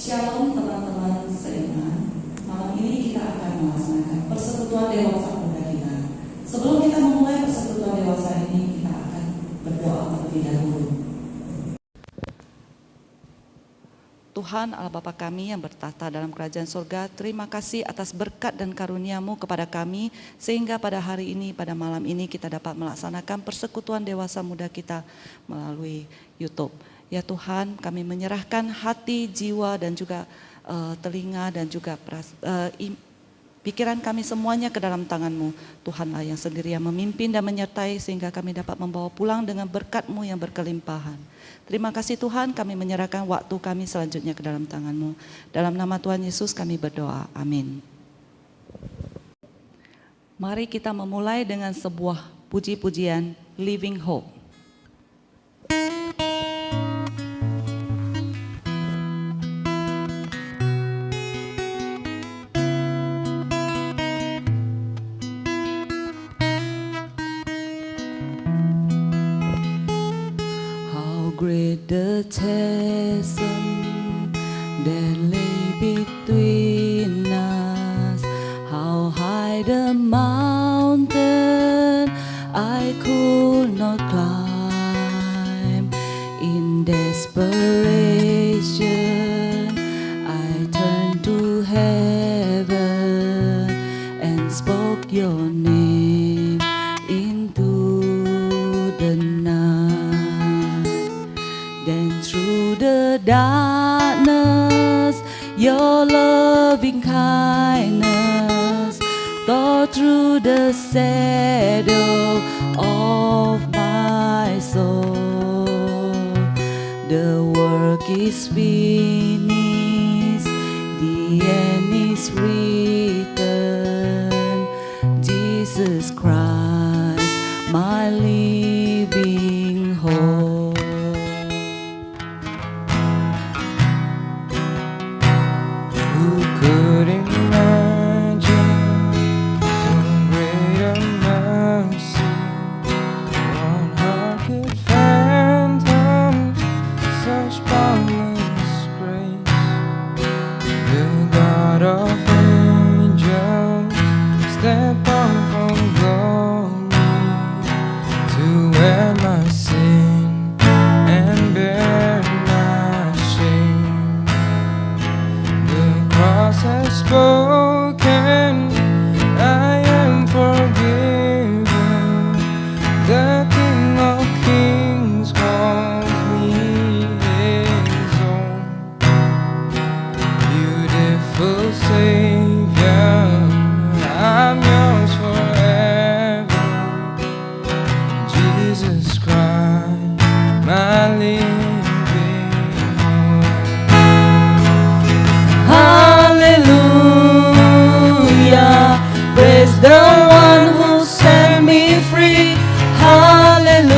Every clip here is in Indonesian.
Shalom teman-teman seiman. Malam ini kita akan melaksanakan persekutuan dewasa muda kita. Sebelum kita memulai persekutuan dewasa ini, kita akan berdoa terlebih dahulu. Tuhan Allah Bapa kami yang bertahta dalam kerajaan surga, terima kasih atas berkat dan karunia-Mu kepada kami, sehingga pada hari ini, pada malam ini kita dapat melaksanakan persekutuan dewasa muda kita melalui YouTube. Ya Tuhan, kami menyerahkan hati, jiwa dan juga telinga dan juga pikiran kami semuanya ke dalam tangan-Mu. Tuhanlah yang sendiri yang memimpin dan menyertai sehingga kami dapat membawa pulang dengan berkat-Mu yang berkelimpahan. Terima kasih Tuhan, kami menyerahkan waktu kami selanjutnya ke dalam tangan-Mu. Dalam nama Tuhan Yesus kami berdoa, amin. Mari kita memulai dengan sebuah puji-pujian Living Hope. Great the chasm that lay between us, how high the mountain I could not climb. In desperation I turned to heaven and spoke your name into the night. Then through the darkness, your loving kindness tore through the shadow of my soul. The work is finished, the end is written. Jesus Christ, my living hope. Could imagine so great a mercy, one heart could fathom such boundless grace. The God of angels stepped down from glory to wear my sin and bear my shame. The cross has spoken, I am forgiven. The King of Kings calls me his own. Beautiful Savior, I'm yours forever. Jesus Christ, my living hope. Hallelujah, praise the one who set me free. Hallelujah,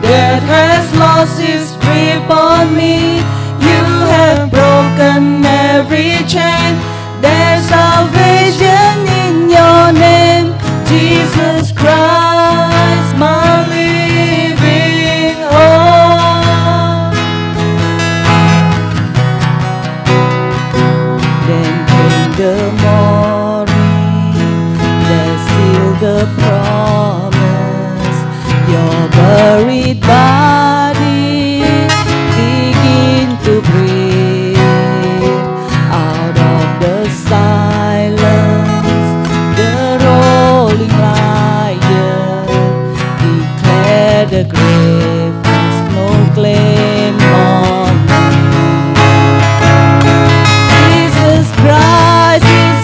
death has lost its grip on me. You have broken every chain. There's salvation in your name, Jesus Christ, my living hope. Then came the morning that sealed the promise. Your buried body begin to breathe out of the silence. The rolling lion declared the grave has no claim on me. Jesus Christ is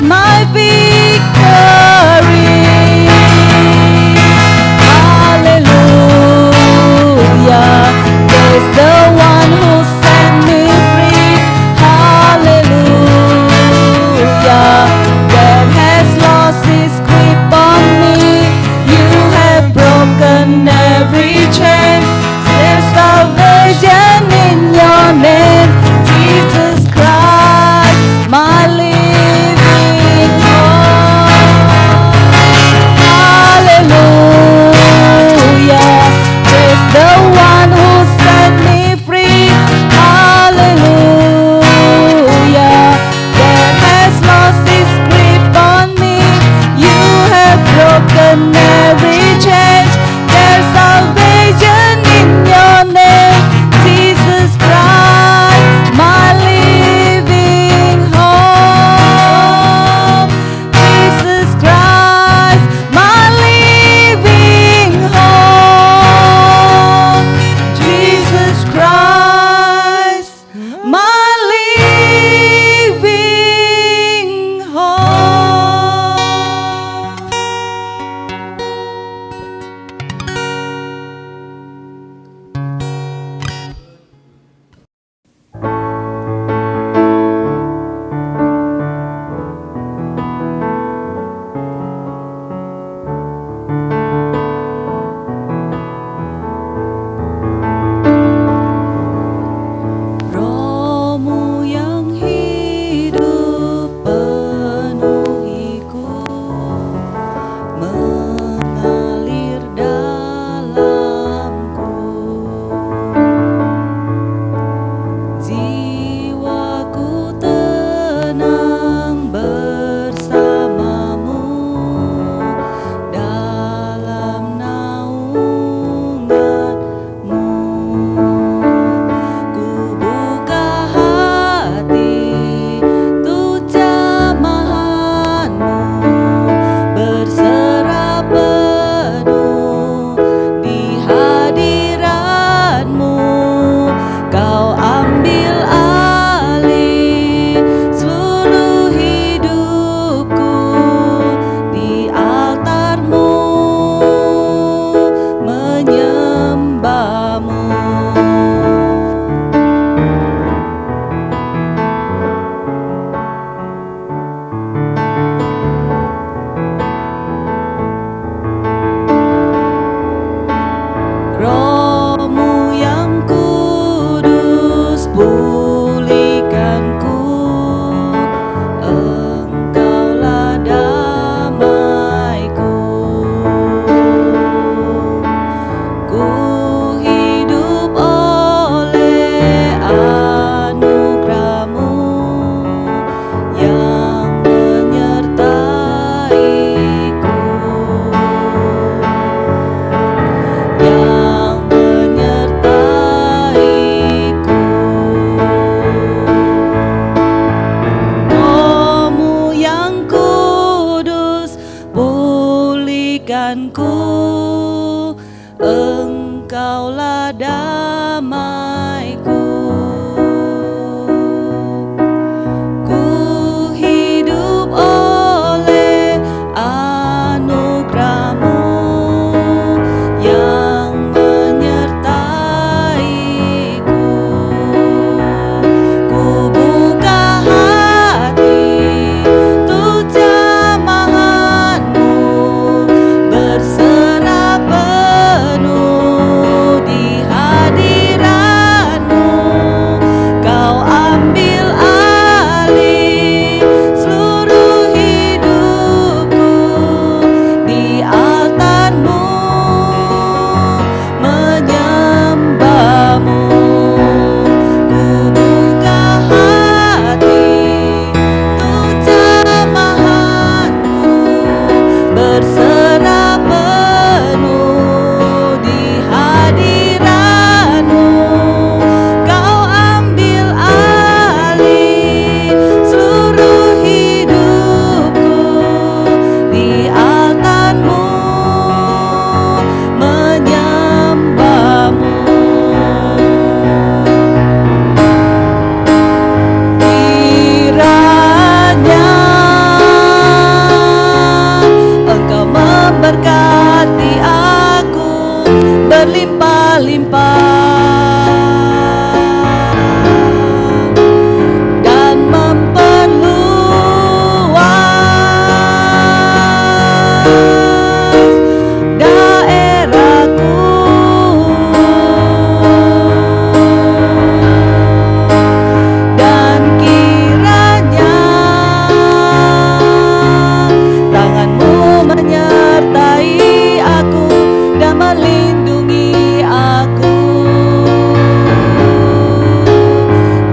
berikanku, Engkaulah damaiku. Ku hidup oleh anugerah-Mu yang menyertaiku. Ku buka hati untuk jamahan-Mu, berserah penuh di hadirat-Mu. Kau ambil alih seluruh hidupku di altar-Mu, menyembah-Mu. Ku buka hati untuk jamahan-Mu, berserah penuh di hadirat-Mu. Kau ambil alih seluruh hidupku di altar-Mu, menyembah-Mu. Kiranya Engkau memberkati aku berlimpah-limpah dan memperluas daerahku. Dan kiranya tangan-Mu menyertai aku dan melindungi aku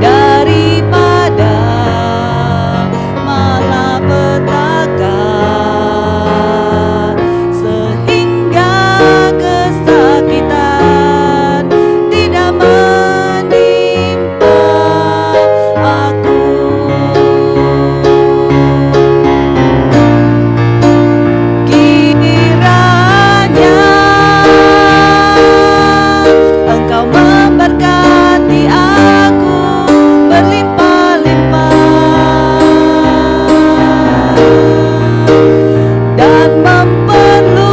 daripada malapetaka, sehingga kesakitan tidak menimpa aku. Kiranya Engkau memberkati aku berlimpah-limpah dan memperluas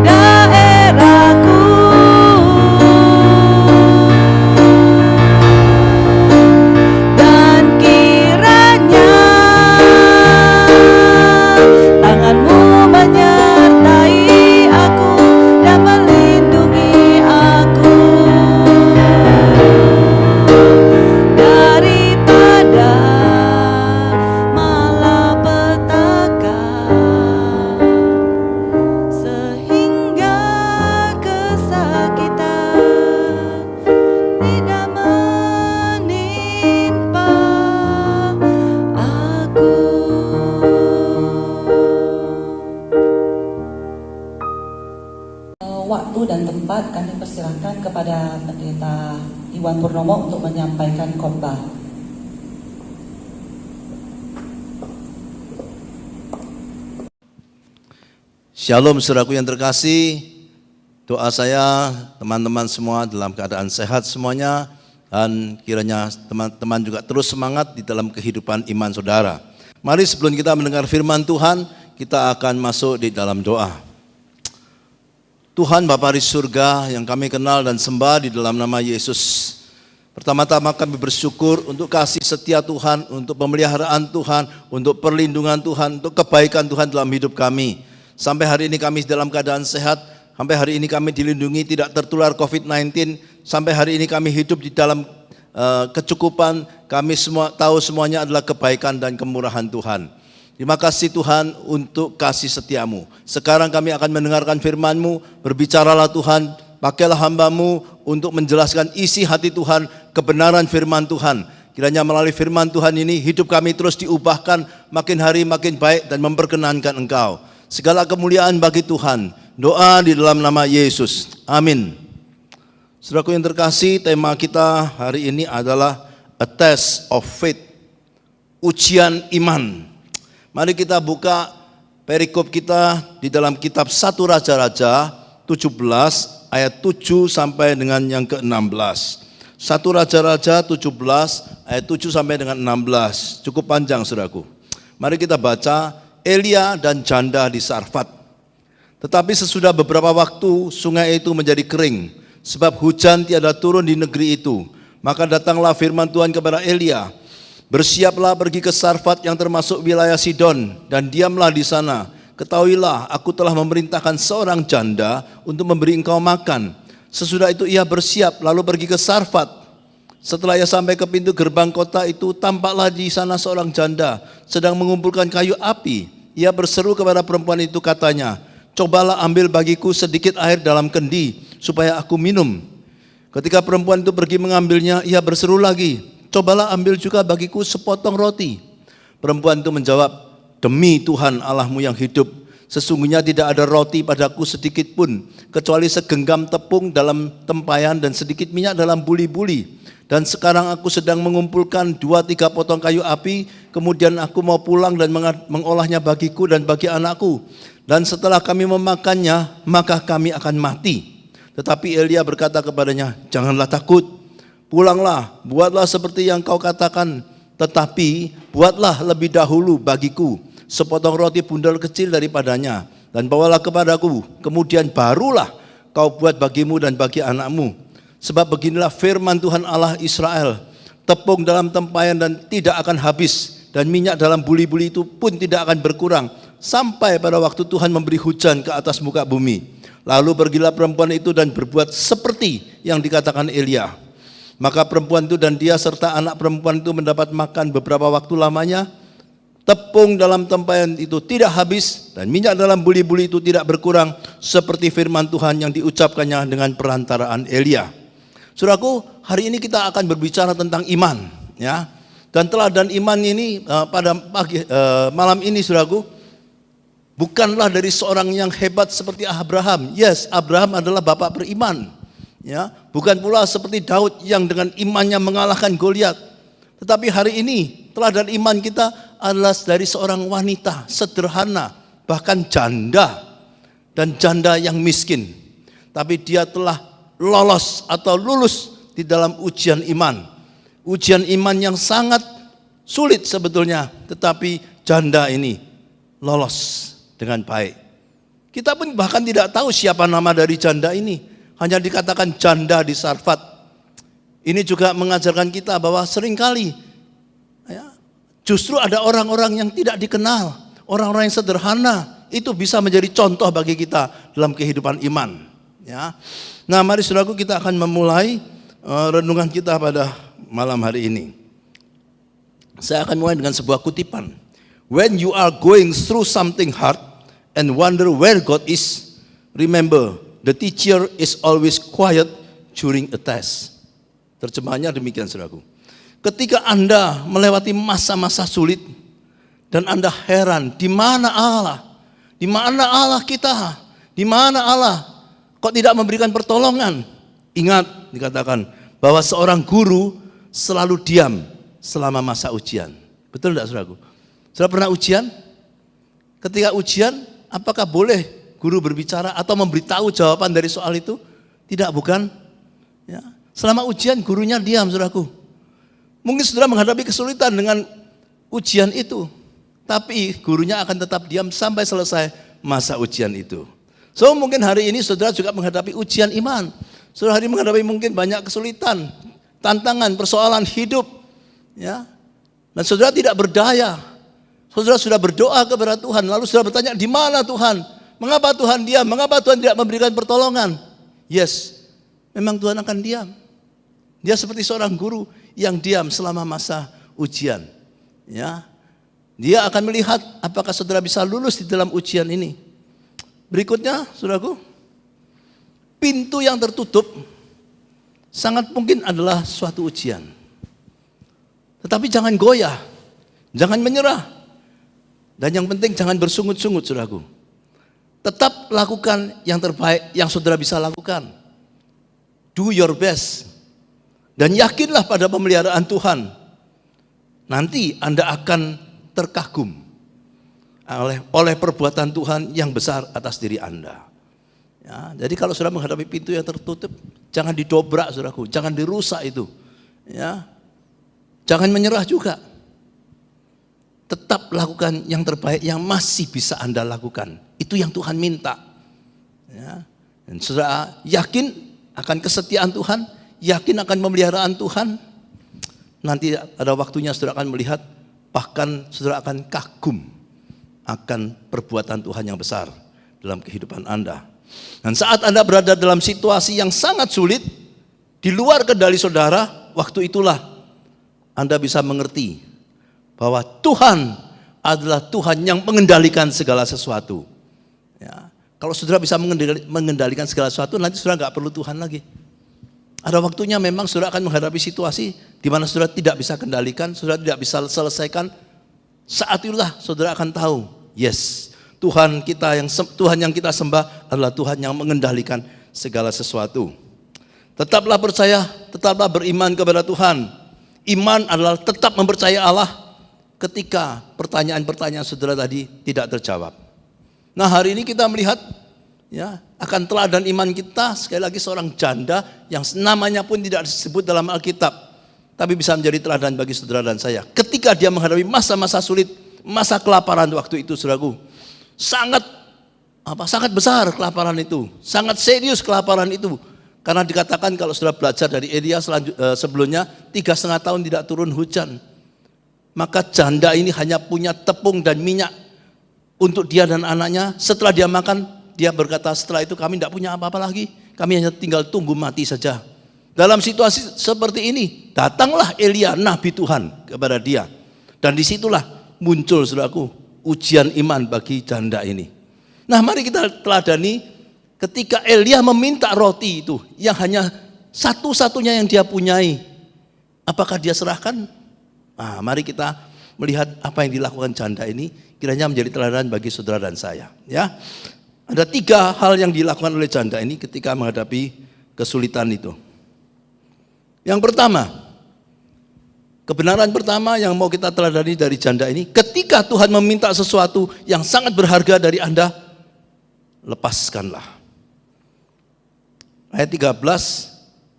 daerahku. Dan kiranya tangan-Mu menyertai aku dan melindungi aku daripada malapetaka, sehingga kesakitan tidak menimpa aku. Waktu dan tempat kami persilahkan kepada Pendeta Iwan Purnomo untuk menyampaikan khotbah. Shalom saudaraku yang terkasih, doa saya teman-teman semua dalam keadaan sehat semuanya, dan kiranya teman-teman juga terus semangat di dalam kehidupan iman saudara. Mari sebelum kita mendengar firman Tuhan, kita akan masuk di dalam doa. Tuhan Bapa di surga yang kami kenal dan sembah di dalam nama Yesus. Pertama-tama kami bersyukur untuk kasih setia Tuhan, untuk pemeliharaan Tuhan, untuk perlindungan Tuhan, untuk kebaikan Tuhan dalam hidup kami. Sampai hari ini kami dalam keadaan sehat, sampai hari ini kami dilindungi tidak tertular COVID-19, sampai hari ini kami hidup di dalam kecukupan. Kami semua tahu semuanya adalah kebaikan dan kemurahan Tuhan. Terima kasih Tuhan untuk kasih setia-Mu. Sekarang kami akan mendengarkan firman-Mu, berbicaralah Tuhan, pakailah hamba-Mu untuk menjelaskan isi hati Tuhan, kebenaran firman Tuhan. Kiranya melalui firman Tuhan ini hidup kami terus diubahkan, makin hari makin baik dan memperkenankan Engkau. Segala kemuliaan bagi Tuhan. Doa di dalam nama Yesus. Amin. Saudaraku yang terkasih, tema kita hari ini adalah A Test of Faith. ujian iman. Mari kita buka perikop kita di dalam kitab 1 Raja-Raja 17 ayat 7 sampai dengan yang ke-16. 1 Raja-Raja 17 ayat 7 sampai dengan 16. Cukup panjang, saudaraku. Mari kita baca. Elia dan janda di Sarfat. Tetapi sesudah beberapa waktu sungai itu menjadi kering, sebab hujan tiada turun di negeri itu. Maka datanglah firman Tuhan kepada Elia, bersiaplah pergi ke Sarfat yang termasuk wilayah Sidon, dan diamlah di sana. Ketahuilah, aku telah memerintahkan seorang janda untuk memberi engkau makan. Sesudah itu ia bersiap lalu pergi ke Sarfat. Setelah ia sampai ke pintu gerbang kota itu, tampaklah di sana seorang janda sedang mengumpulkan kayu api. Ia berseru kepada perempuan itu, katanya, cobalah ambil bagiku sedikit air dalam kendi supaya aku minum. Ketika perempuan itu pergi mengambilnya, ia berseru lagi, cobalah ambil juga bagiku sepotong roti. Perempuan itu menjawab, demi Tuhan Allahmu yang hidup, sesungguhnya tidak ada roti padaku sedikit pun, kecuali segenggam tepung dalam tempayan dan sedikit minyak dalam buli-buli. Dan sekarang aku sedang mengumpulkan 2-3 potong kayu api, kemudian aku mau pulang dan mengolahnya bagiku dan bagi anakku. Dan setelah kami memakannya, maka kami akan mati. Tetapi Elia berkata kepadanya, janganlah takut, pulanglah, buatlah seperti yang kau katakan, tetapi buatlah lebih dahulu bagiku sepotong roti bundel kecil daripadanya, dan bawalah kepadaku, kemudian barulah kau buat bagimu dan bagi anakmu. Sebab beginilah firman Tuhan Allah Israel, tepung dalam tempayan dan tidak akan habis, dan minyak dalam buli-buli itu pun tidak akan berkurang, sampai pada waktu Tuhan memberi hujan ke atas muka bumi. Lalu pergilah perempuan itu dan berbuat seperti yang dikatakan Elia. Maka perempuan itu dan dia serta anak perempuan itu mendapat makan beberapa waktu lamanya. Tepung dalam tempayan itu tidak habis dan minyak dalam buli-buli itu tidak berkurang, seperti firman Tuhan yang diucapkannya dengan perantaraan Elia. Saudaraku, hari ini kita akan berbicara tentang iman, ya. Dan teladan iman ini pada malam ini, saudaraku, bukanlah dari seorang yang hebat seperti Abraham. Yes, Abraham adalah bapak beriman. Ya, bukan pula seperti Daud yang dengan imannya mengalahkan Goliat. Tetapi hari ini teladan iman kita adalah dari seorang wanita sederhana, bahkan janda, dan janda yang miskin. Tapi dia telah lolos atau lulus di dalam ujian iman. Ujian iman yang sangat sulit sebetulnya, tetapi janda ini lolos dengan baik. Kita pun bahkan tidak tahu siapa nama dari janda ini, hanya dikatakan janda di Sarfat. Ini juga mengajarkan kita bahwa seringkali ya, justru ada orang-orang yang tidak dikenal, orang-orang yang sederhana, itu bisa menjadi contoh bagi kita dalam kehidupan iman. Ya. Nah, mari saudaraku, kita akan memulai renungan kita pada malam hari ini. Saya akan mulai dengan sebuah kutipan. When you are going through something hard and wonder where God is, remember, the teacher is always quiet during a test. Terjemahannya demikian, saudaraku. Ketika Anda melewati masa-masa sulit dan Anda heran, di mana Allah? Di mana Allah kita? Di mana Allah? Kok tidak memberikan pertolongan? Ingat, dikatakan bahwa seorang guru selalu diam selama masa ujian. Betul tidak, saudaraku? Sudah pernah ujian? Ketika ujian, apakah boleh guru berbicara atau memberitahu jawaban dari soal itu? Tidak, bukan? Ya. Selama ujian gurunya diam, saudaraku. Mungkin saudara menghadapi kesulitan dengan ujian itu, tapi gurunya akan tetap diam sampai selesai masa ujian itu. So mungkin hari ini saudara juga menghadapi ujian iman. Saudara hari ini menghadapi mungkin banyak kesulitan, tantangan, persoalan hidup, ya. Dan saudara tidak berdaya. Saudara sudah berdoa kepada Tuhan, lalu saudara bertanya, di mana Tuhan? Mengapa Tuhan diam? Mengapa Tuhan tidak memberikan pertolongan? Yes, memang Tuhan akan diam. Dia seperti seorang guru yang diam selama masa ujian. Ya, dia akan melihat apakah saudara bisa lulus di dalam ujian ini. Berikutnya, saudaraku, pintu yang tertutup sangat mungkin adalah suatu ujian. Tetapi jangan goyah, jangan menyerah. Dan yang penting jangan bersungut-sungut, saudaraku. Tetap lakukan yang terbaik yang saudara bisa lakukan. Do your best. Dan yakinlah pada pemeliharaan Tuhan. nanti Anda akan terkagum oleh perbuatan Tuhan yang besar atas diri Anda. Ya, jadi kalau sudah menghadapi pintu yang tertutup, jangan didobrak saudaraku, jangan dirusak itu. Ya, jangan menyerah juga. Tetap lakukan yang terbaik yang masih bisa Anda lakukan. Itu yang Tuhan minta. Ya. Dan saudara yakin akan kesetiaan Tuhan, yakin akan pemeliharaan Tuhan. Nanti ada waktunya saudara akan melihat, bahkan saudara akan kagum akan perbuatan Tuhan yang besar dalam kehidupan Anda. Dan saat Anda berada dalam situasi yang sangat sulit, di luar kendali saudara, waktu itulah Anda bisa mengerti bahwa Tuhan adalah Tuhan yang mengendalikan segala sesuatu. Ya, kalau saudara bisa mengendalikan segala sesuatu, nanti saudara nggak perlu Tuhan lagi. Ada waktunya memang saudara akan menghadapi situasi di mana saudara tidak bisa kendalikan, saudara tidak bisa selesaikan. Saat itulah saudara akan tahu, yes, Tuhan yang kita sembah adalah Tuhan yang mengendalikan segala sesuatu. Tetaplah percaya, tetaplah beriman kepada Tuhan. Iman adalah tetap mempercayai Allah ketika pertanyaan-pertanyaan saudara tadi tidak terjawab. Nah, hari ini kita melihat ya akan teladan iman kita, sekali lagi seorang janda yang namanya pun tidak disebut dalam Alkitab, tapi bisa menjadi teladan bagi saudara dan saya. Ketika dia menghadapi masa-masa sulit, masa kelaparan waktu itu, saudaraku, sangat besar kelaparan itu, sangat serius kelaparan itu. Karena dikatakan kalau sudah belajar dari Elia sebelumnya 3,5 tahun tidak turun hujan. Maka janda ini hanya punya tepung dan minyak untuk dia dan anaknya. Setelah dia makan, dia berkata, setelah itu kami tidak punya apa-apa lagi. Kami hanya tinggal tunggu mati saja. Dalam situasi seperti ini, datanglah Elia, nabi Tuhan, kepada dia. Dan disitulah muncul, saudaraku, ujian iman bagi janda ini. Nah, mari kita teladani ketika Elia meminta roti itu, yang hanya satu-satunya yang dia punyai. Apakah dia serahkan? Nah, mari kita melihat apa yang dilakukan janda ini, kiranya menjadi teladan bagi saudara dan saya. Ya, ada 3 hal yang dilakukan oleh janda ini ketika menghadapi kesulitan itu. Yang pertama, kebenaran pertama yang mau kita teladani dari janda ini, ketika Tuhan meminta sesuatu yang sangat berharga dari Anda, lepaskanlah. Ayat 13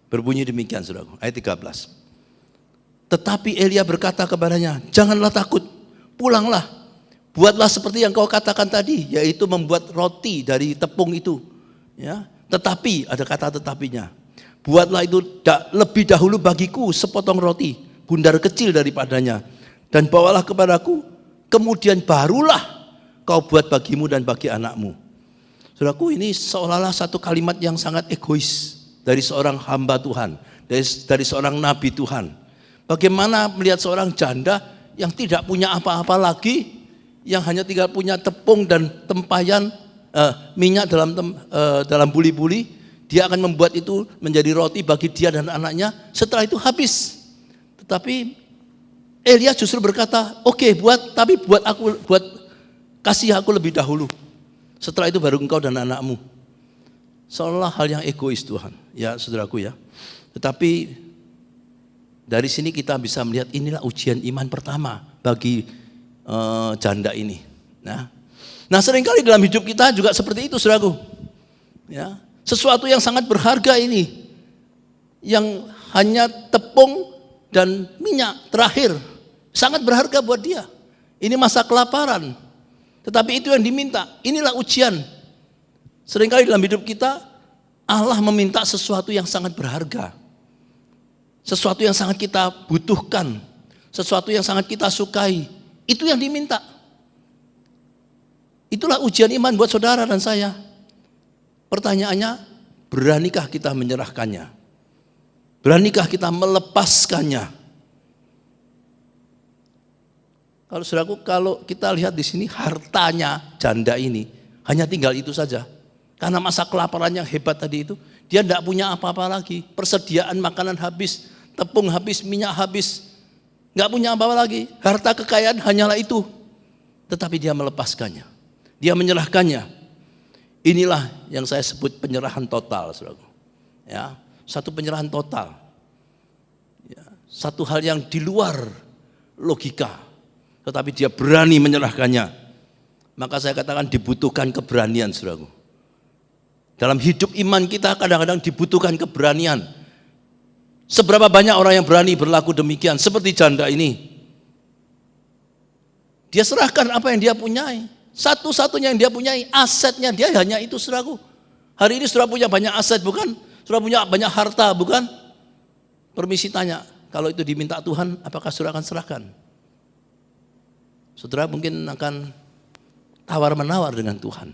berbunyi demikian, saudaraku. Ayat 13. Tetapi Elia berkata kepadanya, janganlah takut, pulanglah, buatlah seperti yang kau katakan tadi, yaitu membuat roti dari tepung itu. Ya, tetapi ada kata tetapinya, buatlah itu lebih dahulu bagiku sepotong roti, bundar kecil daripadanya, dan bawalah kepadaku, kemudian barulah kau buat bagimu dan bagi anakmu. Saudaraku, ini seolah-olah satu kalimat yang sangat egois dari seorang hamba Tuhan, dari seorang nabi Tuhan. Bagaimana melihat seorang janda yang tidak punya apa-apa lagi, yang hanya tinggal punya tepung dan tempayan minyak dalam buli-buli, dia akan membuat itu menjadi roti bagi dia dan anaknya. Setelah itu habis. Tetapi Elia justru berkata, oke, tapi kasih aku lebih dahulu. Setelah itu baru engkau dan anakmu. Seolah hal yang egois Tuhan, ya saudaraku ya. Tetapi dari sini kita bisa melihat inilah ujian iman pertama bagi janda ini. Nah, seringkali dalam hidup kita juga seperti itu, saudaraku. Ya, sesuatu yang sangat berharga ini, yang hanya tepung dan minyak terakhir, sangat berharga buat dia. Ini masa kelaparan, tetapi itu yang diminta. Inilah ujian. Seringkali dalam hidup kita, Allah meminta sesuatu yang sangat berharga. Sesuatu yang sangat kita butuhkan, sesuatu yang sangat kita sukai, itu yang diminta. Itulah ujian iman buat saudara dan saya. Pertanyaannya, beranikah kita menyerahkannya? Beranikah kita melepaskannya? Kalau kita lihat di sini, hartanya janda ini hanya tinggal itu saja. Karena masa kelaparan yang hebat tadi itu, dia tidak punya apa-apa lagi. Persediaan makanan habis, tepung habis, minyak habis, nggak punya apa-apa lagi. Harta kekayaan hanyalah itu. Tetapi dia melepaskannya, dia menyerahkannya. Inilah yang saya sebut penyerahan total, saudaraku. Ya, satu penyerahan total. Ya, satu hal yang di luar logika, tetapi dia berani menyerahkannya. Maka saya katakan dibutuhkan keberanian, saudaraku. Dalam hidup iman kita kadang-kadang dibutuhkan keberanian. Seberapa banyak orang yang berani berlaku demikian, seperti janda ini. Dia serahkan apa yang dia punyai. Satu-satunya yang dia punyai, asetnya dia hanya itu, saudaraku. Hari ini saudara punya banyak aset, bukan? Saudara punya banyak harta, bukan? Permisi tanya, kalau itu diminta Tuhan, apakah saudara akan serahkan? Saudara mungkin akan tawar-menawar dengan Tuhan.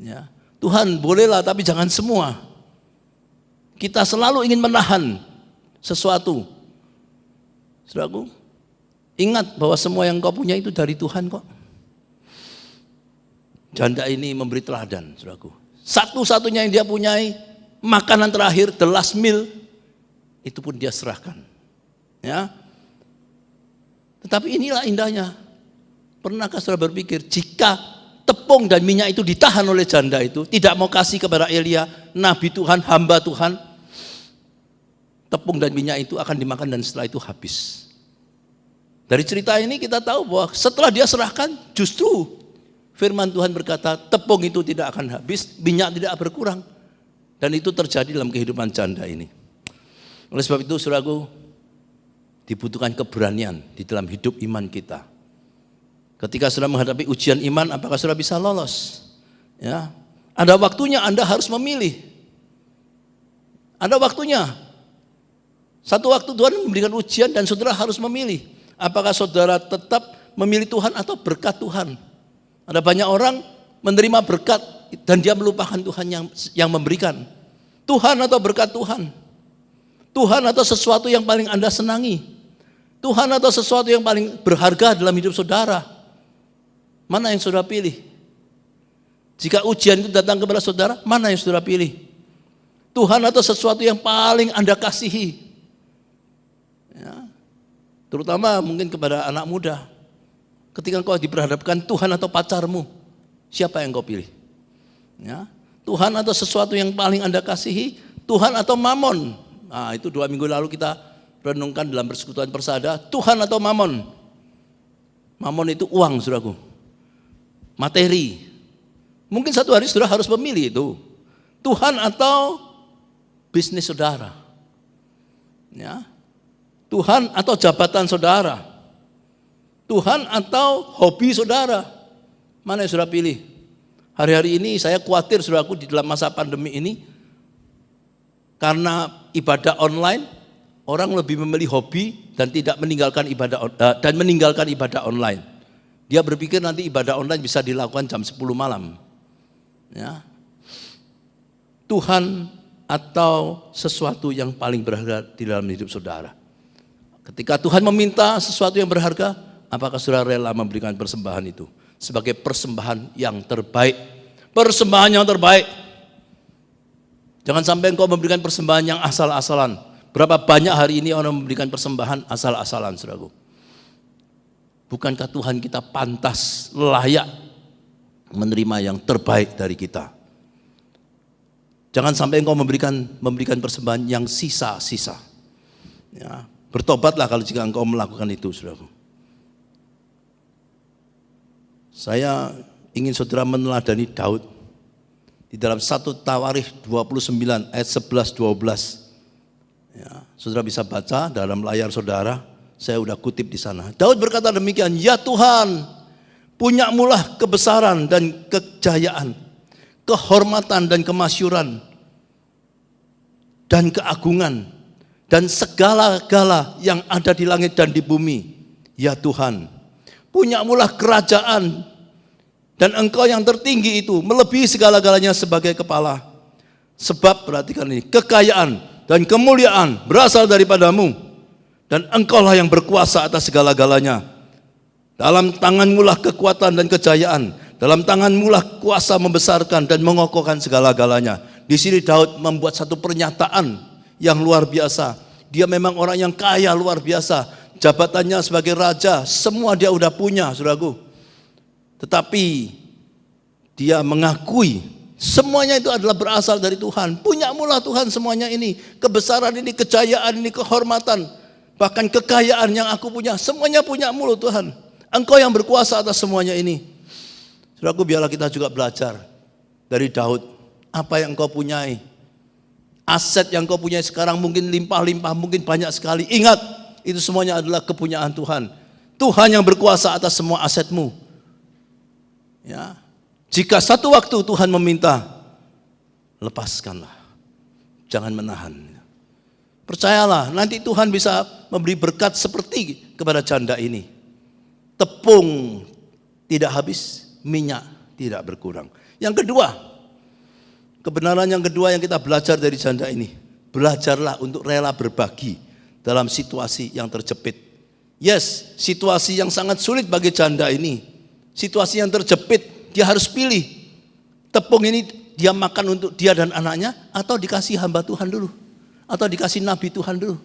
Ya. Tuhan bolehlah, tapi jangan semua. Kita selalu ingin menahan sesuatu. Saudaraku, ingat bahwa semua yang kau punya itu dari Tuhan kok. Janda ini memberi teladan, saudaraku. Satu-satunya yang dia punyai, makanan terakhir, the last meal, itu pun dia serahkan. Ya. Tetapi inilah indahnya. Pernahkah saudara berpikir, jika tepung dan minyak itu ditahan oleh janda itu, tidak mau kasih kepada Elia, nabi Tuhan, hamba Tuhan, tepung dan minyak itu akan dimakan dan setelah itu habis. Dari cerita ini kita tahu bahwa setelah dia serahkan, justru firman Tuhan berkata, tepung itu tidak akan habis, minyak tidak berkurang. Dan itu terjadi dalam kehidupan janda ini. Oleh sebab itu, saudaraku, dibutuhkan keberanian di dalam hidup iman kita. Ketika saudara menghadapi ujian iman, apakah saudara bisa lolos? Ya, ada waktunya Anda harus memilih. Ada waktunya. Satu waktu Tuhan memberikan ujian dan saudara harus memilih. Apakah saudara tetap memilih Tuhan atau berkat Tuhan? Ada banyak orang menerima berkat dan dia melupakan Tuhan yang memberikan. Tuhan atau berkat Tuhan? Tuhan atau sesuatu yang paling Anda senangi? Tuhan atau sesuatu yang paling berharga dalam hidup saudara? Mana yang saudara pilih? Jika ujian itu datang kepada saudara, mana yang saudara pilih? Tuhan atau sesuatu yang paling Anda kasihi? Ya. Terutama mungkin kepada anak muda. Ketika engkau diperhadapkan Tuhan atau pacarmu, siapa yang kau pilih? Ya. Tuhan atau sesuatu yang paling Anda kasihi? Tuhan atau mamon? Nah, itu 2 minggu lalu kita renungkan dalam persekutuan persada. Tuhan atau mamon? Mamon itu uang, saudaraku. Materi. Mungkin satu hari saudara harus memilih itu. Tuhan atau bisnis saudara. Ya. Tuhan atau jabatan saudara. Tuhan atau hobi saudara. Mana yang saudara pilih? Hari-hari ini saya khawatir, saudaraku, di dalam masa pandemi ini, karena ibadah online, orang lebih memilih hobi dan tidak meninggalkan ibadah online. Dia berpikir nanti ibadah online bisa dilakukan jam 10 malam. Ya. Tuhan atau sesuatu yang paling berharga di dalam hidup saudara. Ketika Tuhan meminta sesuatu yang berharga, apakah saudara rela memberikan persembahan itu? Sebagai persembahan yang terbaik. Persembahan yang terbaik. Jangan sampai engkau memberikan persembahan yang asal-asalan. Berapa banyak hari ini orang memberikan persembahan asal-asalan, saudaraku. Bukankah Tuhan kita pantas, layak menerima yang terbaik dari kita? Jangan sampai engkau memberikan persembahan yang sisa-sisa. Ya, bertobatlah kalau jika engkau melakukan itu, saudaraku. Saya ingin saudara meneladani Daud di dalam 1 Tawarikh 29 ayat 11-12. Ya, saudara bisa baca dalam layar saudara. Saya sudah kutip di sana. Daud berkata demikian, ya Tuhan, punyamulah kebesaran dan kejayaan, kehormatan dan kemasyuran, dan keagungan, dan segala-gala yang ada di langit dan di bumi. Ya Tuhan, punyamulah kerajaan, dan engkau yang tertinggi itu melebihi segala-galanya sebagai kepala. Sebab, perhatikan ini, kekayaan dan kemuliaan berasal daripadamu. Dan engkaulah yang berkuasa atas segala-galanya. Dalam tanganmulah kekuatan dan kejayaan. Dalam tanganmulah kuasa membesarkan dan mengokohkan segala-galanya. Di sini Daud membuat satu pernyataan yang luar biasa. Dia memang orang yang kaya luar biasa. Jabatannya sebagai raja, semua dia udah punya, saudaraku. Tetapi dia mengakui semuanya itu adalah berasal dari Tuhan. Punyamulah Tuhan semuanya ini. Kebesaran ini, kejayaan ini, kehormatan. bahkan kekayaan yang aku punya, semuanya punya-Mu loh Tuhan. Engkau yang berkuasa atas semuanya ini. Saudaraku, biarlah kita juga belajar dari Daud. Apa yang engkau punyai, aset yang engkau punyai sekarang mungkin limpah-limpah, mungkin banyak sekali. Ingat, itu semuanya adalah kepunyaan Tuhan. Tuhan yang berkuasa atas semua asetmu. Ya. Jika satu waktu Tuhan meminta, lepaskanlah. Jangan menahan. Percayalah, nanti Tuhan bisa memberi berkat seperti kepada janda ini. Tepung tidak habis, minyak tidak berkurang. Yang kedua, kebenaran yang kedua yang kita belajar dari janda ini, belajarlah untuk rela berbagi dalam situasi yang terjepit. Yes, situasi yang sangat sulit bagi janda ini, situasi yang terjepit, dia harus pilih. Tepung ini dia makan untuk dia dan anaknya, atau dikasih hamba Tuhan dulu, atau dikasih nabi Tuhan dulu.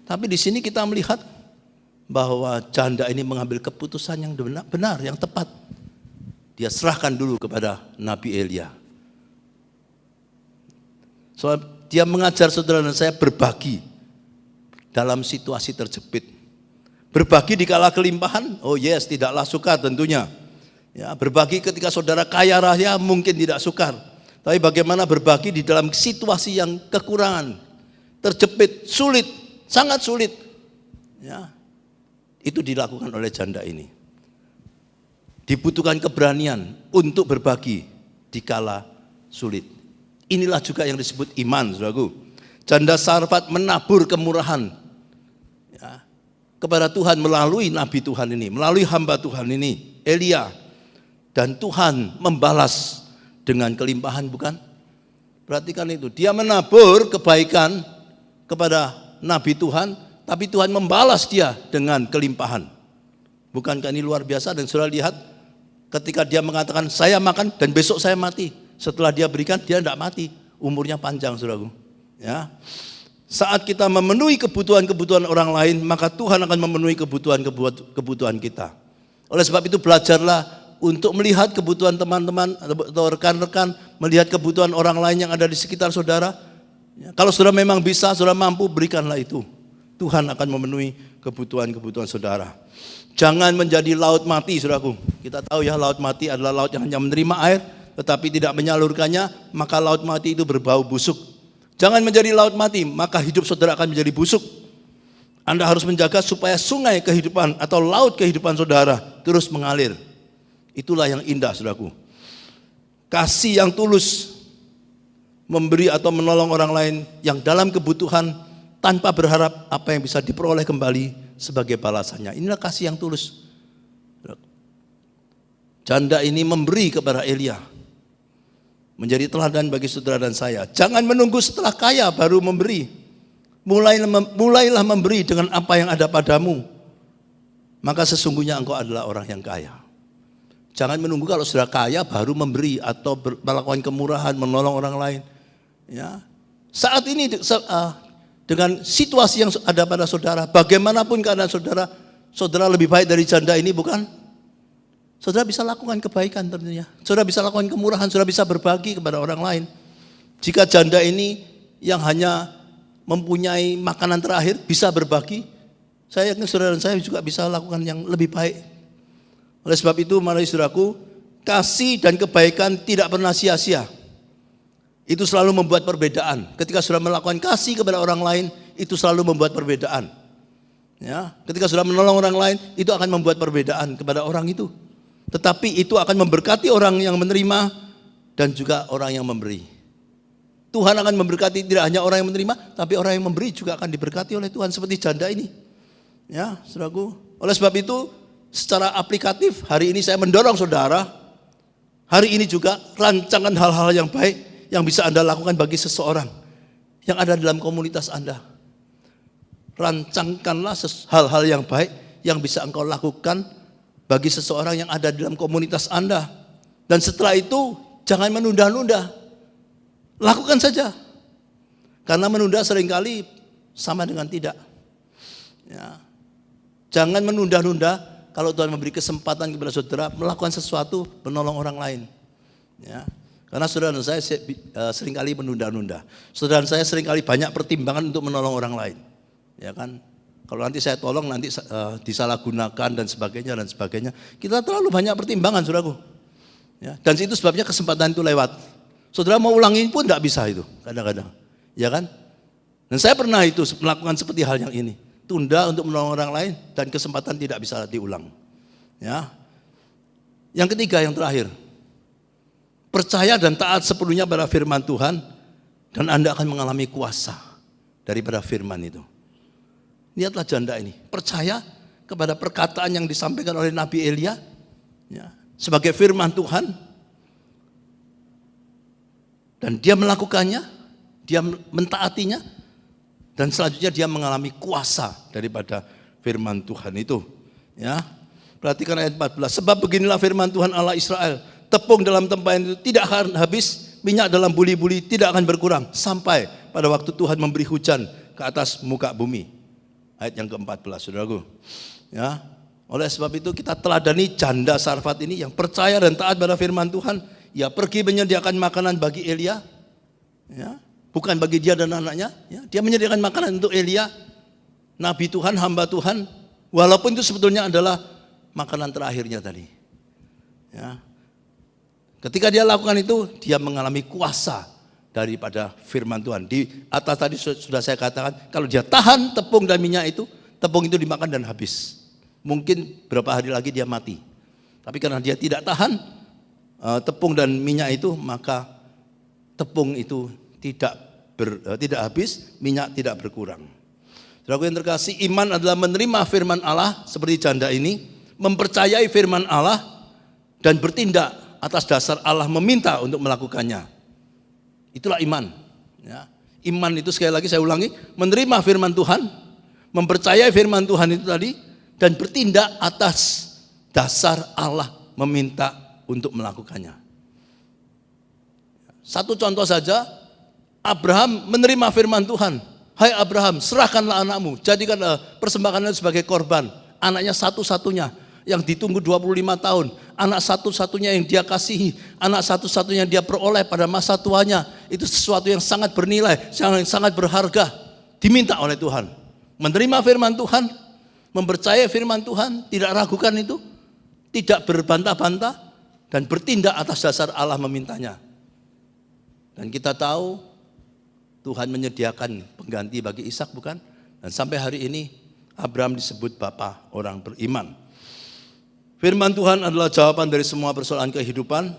Tapi di sini kita melihat bahwa janda ini mengambil keputusan yang benar, yang tepat. Dia serahkan dulu kepada Nabi Elia. Soal dia mengajar saudara dan saya berbagi dalam situasi terjepit. Berbagi di kala kelimpahan, oh yes, tidaklah sukar tentunya. Ya, berbagi ketika saudara kaya raya mungkin tidak sukar. Tapi bagaimana berbagi di dalam situasi yang kekurangan, terjepit, sulit, sangat sulit. Ya, itu dilakukan oleh janda ini. Dibutuhkan keberanian untuk berbagi di kala sulit. Inilah juga yang disebut iman, saudaraku. Janda Sarfat menabur kemurahan kepada Tuhan melalui nabi Tuhan ini, melalui hamba Tuhan ini, Elia. Dan Tuhan membalas dengan kelimpahan, bukan? Perhatikan itu, dia menabur kebaikan kepada nabi Tuhan, tapi Tuhan membalas dia dengan kelimpahan. Bukankah ini luar biasa? Dan saudara lihat, ketika dia mengatakan, saya makan dan besok saya mati. Setelah dia berikan, dia tidak mati, umurnya panjang, saudaraku. Ya. Saat kita memenuhi kebutuhan-kebutuhan orang lain, maka Tuhan akan memenuhi kebutuhan kita. Oleh sebab itu belajarlah untuk melihat kebutuhan teman-teman atau rekan-rekan, melihat kebutuhan orang lain yang ada di sekitar saudara. Kalau saudara memang bisa, saudara mampu, berikanlah itu. Tuhan akan memenuhi kebutuhan-kebutuhan saudara. Jangan menjadi laut mati, saudaraku. Kita tahu ya, laut mati adalah laut yang hanya menerima air, tetapi tidak menyalurkannya, maka laut mati itu berbau busuk. Jangan menjadi laut mati, maka hidup saudara akan menjadi busuk. Anda harus menjaga supaya sungai kehidupan atau laut kehidupan saudara terus mengalir. Itulah yang indah, saudaraku. Kasih yang tulus, memberi atau menolong orang lain yang dalam kebutuhan tanpa berharap apa yang bisa diperoleh kembali sebagai balasannya. Inilah kasih yang tulus. Janda ini memberi kepada Elia. Menjadi teladan bagi saudara dan saya. Jangan menunggu setelah kaya baru memberi. Mulailah memberi dengan apa yang ada padamu. Maka sesungguhnya engkau adalah orang yang kaya. Jangan menunggu kalau sudah kaya baru memberi atau melakukan kemurahan, menolong orang lain. Ya. Saat ini dengan situasi yang ada pada saudara, bagaimanapun keadaan saudara, saudara lebih baik dari janda ini, bukan? Saudara bisa lakukan kebaikan tentunya. Saudara bisa lakukan kemurahan, saudara bisa berbagi kepada orang lain. Jika janda ini yang hanya mempunyai makanan terakhir bisa berbagi, saya yakin saudara dan saya juga bisa lakukan yang lebih baik. Oleh sebab itu, mari saudaraku, kasih dan kebaikan tidak pernah sia-sia. Itu selalu membuat perbedaan. Ketika saudara melakukan kasih kepada orang lain, itu selalu membuat perbedaan. Ya, ketika saudara menolong orang lain, itu akan membuat perbedaan kepada orang itu. Tetapi itu akan memberkati orang yang menerima dan juga orang yang memberi. Tuhan akan memberkati tidak hanya orang yang menerima, tapi orang yang memberi juga akan diberkati oleh Tuhan seperti janda ini. Ya, saudaraku. Oleh sebab itu, secara aplikatif hari ini saya mendorong saudara, hari ini juga rancangan hal-hal yang baik yang bisa Anda lakukan bagi seseorang yang ada dalam komunitas Anda. Rancangkanlah hal-hal yang baik yang bisa engkau lakukan bagi seseorang yang ada dalam komunitas Anda. Dan setelah itu jangan menunda-nunda. Lakukan saja. Karena menunda seringkali sama dengan tidak. Ya. Jangan menunda-nunda kalau Tuhan memberi kesempatan kepada saudara melakukan sesuatu, menolong orang lain. Ya. Karena saudara dan saya seringkali menunda-nunda. Saudara dan saya seringkali banyak pertimbangan untuk menolong orang lain. Ya kan? Kalau nanti saya tolong nanti disalahgunakan dan sebagainya dan sebagainya. Kita terlalu banyak pertimbangan, saudaraku. Ya, dan itu sebabnya kesempatan itu lewat. Saudara mau ulangi pun tidak bisa itu kadang-kadang, ya kan? Dan saya pernah itu melakukan seperti hal yang ini, tunda untuk menolong orang lain dan kesempatan tidak bisa diulang. Ya. Yang ketiga, yang terakhir, percaya dan taat sepenuhnya pada firman Tuhan dan Anda akan mengalami kuasa daripada firman itu. Lihatlah janda ini, percaya kepada perkataan yang disampaikan oleh Nabi Elia, ya, sebagai firman Tuhan, dan dia melakukannya, dia mentaatinya, dan selanjutnya dia mengalami kuasa daripada firman Tuhan itu. Ya, perhatikan ayat 14. Sebab beginilah firman Tuhan Allah Israel, tepung dalam tempayan itu tidak akan habis, minyak dalam buli-buli tidak akan berkurang sampai pada waktu Tuhan memberi hujan ke atas muka bumi. Ayat yang ke-14, saudaraku. Ya, oleh sebab itu kita teladani janda Sarfat ini yang percaya dan taat pada firman Tuhan. Ia pergi menyediakan makanan bagi Elia, ya, bukan bagi dia dan anaknya. Ya, dia menyediakan makanan untuk Elia, nabi Tuhan, hamba Tuhan, walaupun itu sebetulnya adalah makanan terakhirnya tadi. Ya. Ketika dia lakukan itu, dia mengalami kuasa daripada firman Tuhan. Di atas tadi sudah saya katakan, kalau dia tahan tepung dan minyak itu, tepung itu dimakan dan habis. Mungkin berapa hari lagi dia mati. Tapi karena dia tidak tahan tepung dan minyak itu, maka tepung itu tidak habis, minyak tidak berkurang. Saudaraku yang terkasih, iman adalah menerima firman Allah seperti janda ini, mempercayai firman Allah dan bertindak atas dasar Allah meminta untuk melakukannya. Itulah iman. Ya. Iman itu sekali lagi saya ulangi, menerima firman Tuhan, mempercayai firman Tuhan itu tadi, dan bertindak atas dasar Allah meminta untuk melakukannya. Satu contoh saja, Abraham menerima firman Tuhan. Hai Abraham, serahkanlah anakmu, jadikanlah persembahannya sebagai korban. Anaknya satu-satunya yang ditunggu 25 tahun, anak satu-satunya yang dia kasihi, anak satu-satunya yang dia peroleh pada masa tuanya, itu sesuatu yang sangat bernilai, yang sangat berharga, diminta oleh Tuhan. Menerima firman Tuhan, mempercayai firman Tuhan, tidak ragukan itu, tidak berbantah-bantah, dan bertindak atas dasar Allah memintanya. Dan kita tahu Tuhan menyediakan pengganti bagi Ishak, bukan? Dan sampai hari ini Abraham disebut bapa orang beriman. Firman Tuhan adalah jawaban dari semua persoalan kehidupan.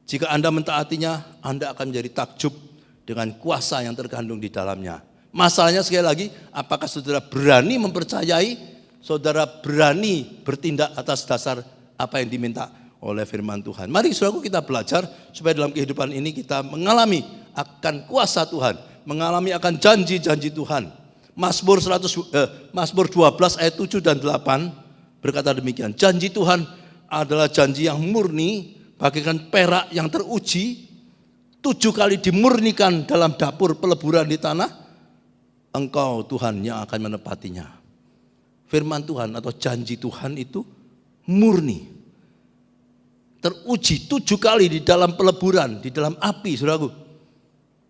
Jika Anda mentaatinya, Anda akan menjadi takjub dengan kuasa yang terkandung di dalamnya. Masalahnya sekali lagi, apakah saudara berani mempercayai, saudara berani bertindak atas dasar apa yang diminta oleh firman Tuhan. Mari saudaraku kita belajar supaya dalam kehidupan ini kita mengalami akan kuasa Tuhan, mengalami akan janji-janji Tuhan. Mazmur 12 ayat 7 dan 8 berkata demikian, janji Tuhan adalah janji yang murni, bagaikan perak yang teruji, 7 kali dimurnikan dalam dapur peleburan di tanah, Engkau Tuhan yang akan menepatinya. Firman Tuhan atau janji Tuhan itu murni, teruji 7 kali di dalam peleburan, di dalam api, saudaraku.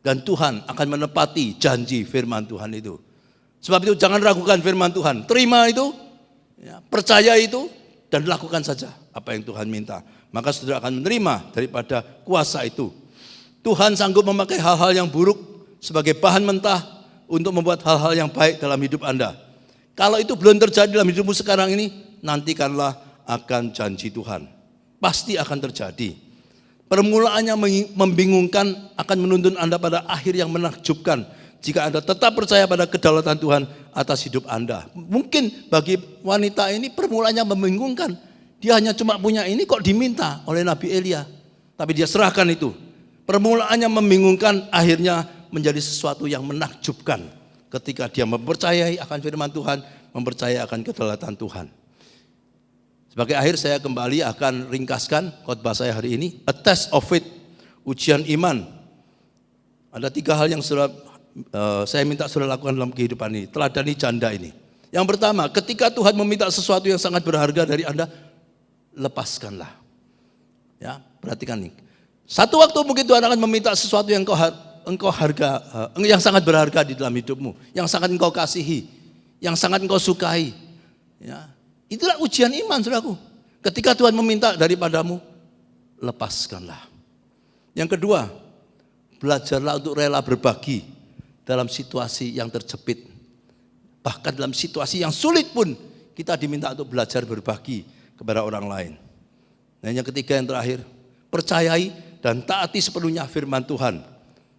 Dan Tuhan akan menepati janji firman Tuhan itu. Sebab itu jangan ragukan firman Tuhan, terima itu, ya, percaya itu, dan lakukan saja apa yang Tuhan minta. Maka saudara akan menerima daripada kuasa itu. Tuhan sanggup memakai hal-hal yang buruk sebagai bahan mentah untuk membuat hal-hal yang baik dalam hidup Anda. Kalau itu belum terjadi dalam hidupmu sekarang ini, nantikanlah akan janji Tuhan. Pasti akan terjadi. Permulaannya membingungkan akan menuntun Anda pada akhir yang menakjubkan jika Anda tetap percaya pada kedaulatan Tuhan atas hidup Anda. Mungkin bagi wanita ini permulaannya membingungkan. Dia hanya cuma punya ini kok diminta oleh Nabi Elia. Tapi dia serahkan itu. Permulaannya membingungkan, akhirnya menjadi sesuatu yang menakjubkan ketika dia mempercayai akan firman Tuhan, mempercayai akan kedaulatan Tuhan. Sebagai akhir saya kembali akan ringkaskan khotbah saya hari ini, a test of faith, ujian iman. Ada 3 hal yang saya minta saudara lakukan dalam kehidupan ini, teladani janda ini. Yang pertama, ketika Tuhan meminta sesuatu yang sangat berharga dari Anda, lepaskanlah. Ya, perhatikan nih. Satu waktu mungkin Tuhan akan meminta sesuatu yang yang sangat berharga di dalam hidupmu, yang sangat engkau kasihi, yang sangat engkau sukai. Ya. Itulah ujian iman, saudaraku. Ketika Tuhan meminta daripadamu, lepaskanlah. Yang kedua, belajarlah untuk rela berbagi dalam situasi yang terjepit. Bahkan dalam situasi yang sulit pun kita diminta untuk belajar berbagi kepada orang lain. Dan yang ketiga, yang terakhir, percayai dan taati sepenuhnya firman Tuhan.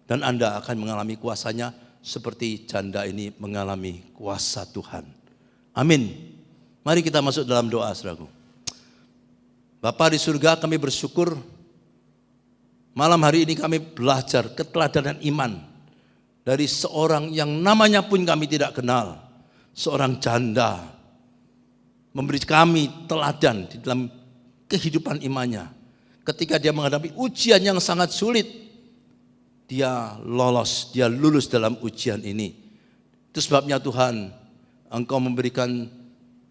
Dan Anda akan mengalami kuasanya seperti janda ini mengalami kuasa Tuhan. Amin. Mari kita masuk dalam doa, saudaraku. Bapa di surga, kami bersyukur malam hari ini kami belajar keteladanan iman dari seorang yang namanya pun kami tidak kenal. Seorang janda memberi kami teladan di dalam kehidupan imannya. Ketika dia menghadapi ujian yang sangat sulit, dia lolos, dia lulus dalam ujian ini. Itu sebabnya Tuhan, Engkau memberikan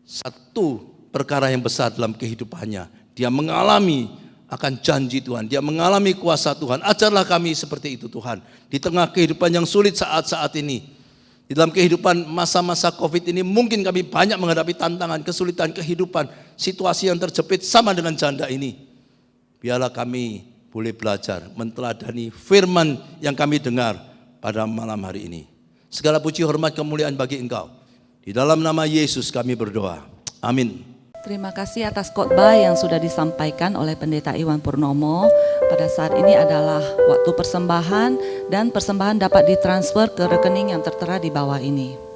satu perkara yang besar dalam kehidupannya. Dia mengalami akan janji Tuhan, dia mengalami kuasa Tuhan. Ajarlah kami seperti itu Tuhan. Di tengah kehidupan yang sulit saat-saat ini, di dalam kehidupan masa-masa COVID ini, mungkin kami banyak menghadapi tantangan, kesulitan kehidupan, situasi yang terjepit sama dengan janda ini. Biarlah kami boleh belajar menteladani firman yang kami dengar pada malam hari ini. Segala puji, hormat, kemuliaan bagi Engkau. Di dalam nama Yesus kami berdoa. Amin. Terima kasih atas khotbah yang sudah disampaikan oleh Pendeta Iwan Purnomo. Pada saat ini adalah waktu persembahan dan persembahan dapat ditransfer ke rekening yang tertera di bawah ini.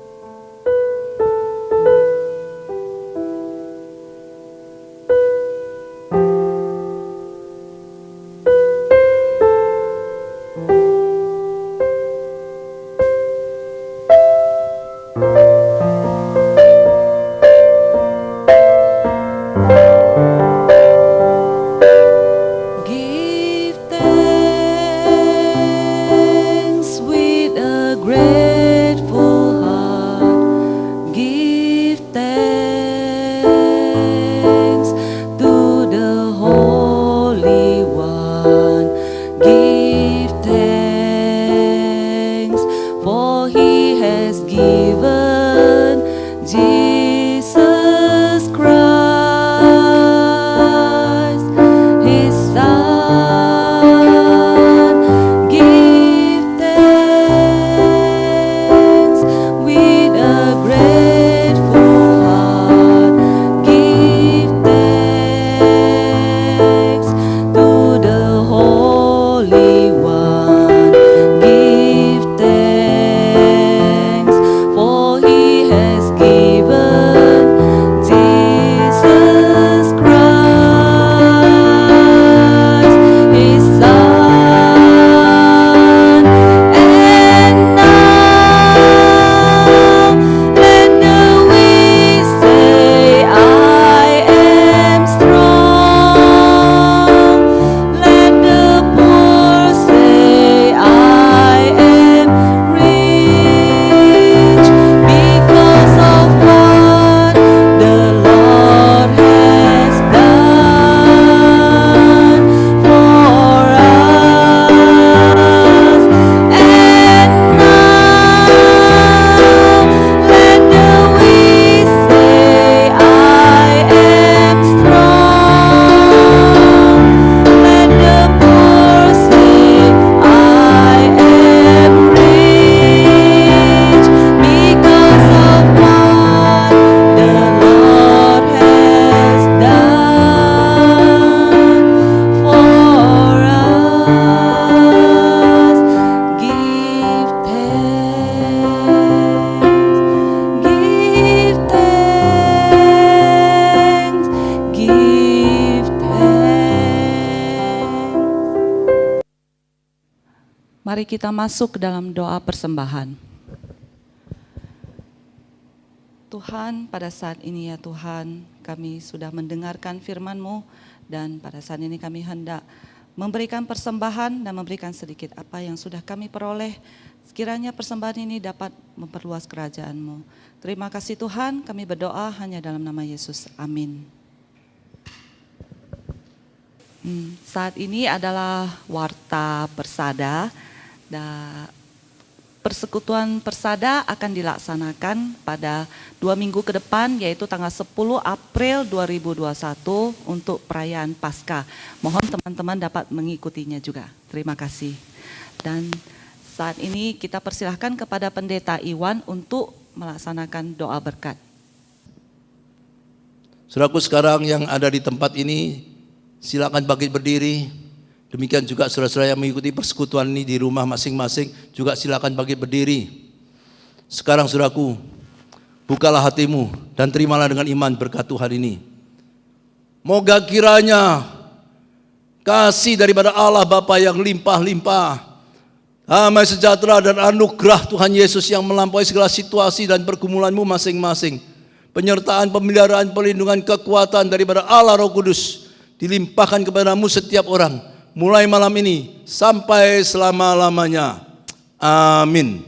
Mari kita masuk ke dalam doa persembahan. Tuhan, pada saat ini ya Tuhan, kami sudah mendengarkan firman-Mu dan pada saat ini kami hendak memberikan persembahan dan memberikan sedikit apa yang sudah kami peroleh. Sekiranya persembahan ini dapat memperluas kerajaan-Mu. Terima kasih Tuhan, kami berdoa hanya dalam nama Yesus. Amin. Saat ini adalah warta persada. Persekutuan Persada akan dilaksanakan pada 2 minggu ke depan, yaitu tanggal 10 April 2021 untuk perayaan Paskah. Mohon teman-teman dapat mengikutinya juga. Terima kasih. Dan saat ini kita persilahkan kepada Pendeta Iwan untuk melaksanakan doa berkat. Saudaraku sekarang yang ada di tempat ini, silakan bangkit berdiri. Demikian juga saudara-saudara yang mengikuti persekutuan ini di rumah masing-masing, juga silakan bangkit berdiri. Sekarang saudaraku, bukalah hatimu dan terimalah dengan iman berkat Tuhan ini. Moga kiranya kasih daripada Allah Bapa yang limpah-limpah, damai sejahtera dan anugerah Tuhan Yesus yang melampaui segala situasi dan pergumulanmu masing-masing, penyertaan, pemeliharaan, perlindungan, kekuatan daripada Allah Roh Kudus dilimpahkan kepadamu setiap orang, mulai malam ini sampai selama-lamanya. Amin.